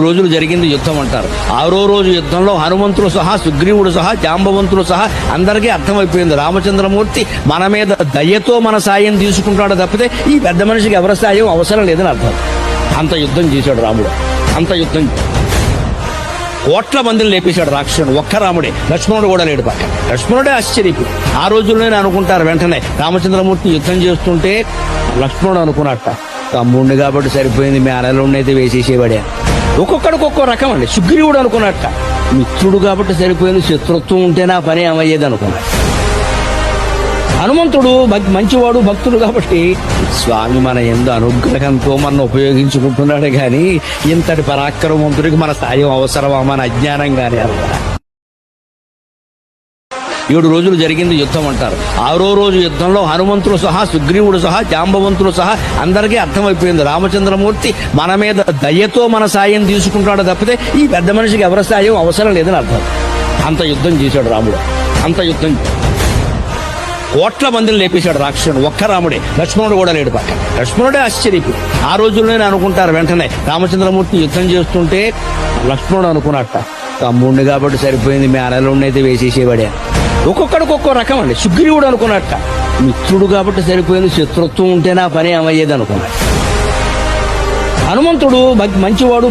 రోజులు జరిగింది యుద్ధం అంటారు. 6వ రోజు యుద్ధంలో హనుమంతుడు సహా, సుగ్రీవుడు సహా, జాంబవంతుడు సహా అందరికీ అర్థమైపోయింది రామచంద్రమూర్తి మన మీద దయతో మన సాయం తీసుకుంటాడు తప్పితే ఈ పెద్ద మనిషికి ఎవరి సాయం అవసరం లేదని అర్థం. అంత యుద్ధం చేశాడు రాముడు. అంత యుద్ధం కోట్ల మందిని లేపేశాడు రాక్షసుడు. ఒక్క రాముడే, లక్ష్మణుడు కూడా లేడు పక్కన. లక్ష్మణుడే ఆశ్చర్యపోయి ఆ రోజుల్లోనే అనుకుంటారు వెంటనే రామచంద్రమూర్తి యుద్ధం చేస్తుంటే లక్ష్మణుడు అనుకున్నట్ట, తమ్ముడిని కాబట్టి సరిపోయింది, మీ అరలుండి అయితే వేసేసేవాడే. ఒక్కొక్కడికి ఒక్కో రకం అండి. సుగ్రీవుడు అనుకున్నట్ట, మిత్రుడు కాబట్టి సరిపోయింది, శత్రుత్వం ఉంటే నా పని ఏమయ్యేది అనుకున్నాడు. హనుమంతుడు మంచివాడు, భక్తుడు కాబట్టి స్వామి మన యందు అనుగ్రహంతో మన ఉపయోగించుకుంటున్నాడు గాని ఇంతటి పరాక్రమవంతుడికి మన సాయం అవసరమా మన అజ్ఞానంగానే అన్నమాట. 7 రోజులు జరిగింది యుద్ధం అంటారు. 6వ రోజు యుద్ధంలో హనుమంతుడు సహా, సుగ్రీవుడు సహా, జాంబవంతుడు సహా అందరికీ అర్థమైపోయింది రామచంద్రమూర్తి మన మీద దయతో మన సాయం తీసుకుంటాడు తప్పితే ఈ పెద్ద మనిషికి ఎవరి సాయం అవసరం లేదని అర్థం. అంత యుద్ధం చేశాడు రాముడు. అంత యుద్ధం కోట్ల మందిని లేపేశాడు రాక్షసుడు. ఒక్క రాముడే, లక్ష్మణుడు కూడా లేడు పక్కన. లక్ష్మణుడే ఆశ్చర్యపోయి ఆ రోజుల్లోనే అనుకుంటారు వెంటనే రామచంద్రమూర్తి యుద్ధం చేస్తుంటే లక్ష్మణుడు అనుకున్నట్ట, తమ్ముడిని కాబట్టి సరిపోయింది, మీ అరలుండి అయితే వేసేసేవాడే. ఒక్కొక్కడికి ఒక్కో రకం అండి. సుగ్రీవుడు అనుకున్నట్ట, మిత్రుడు కాబట్టి సరిపోయింది, శత్రుత్వం ఉంటే నా పని ఏమయ్యేది అనుకున్నాడు. హనుమంతుడు మంచివాడు,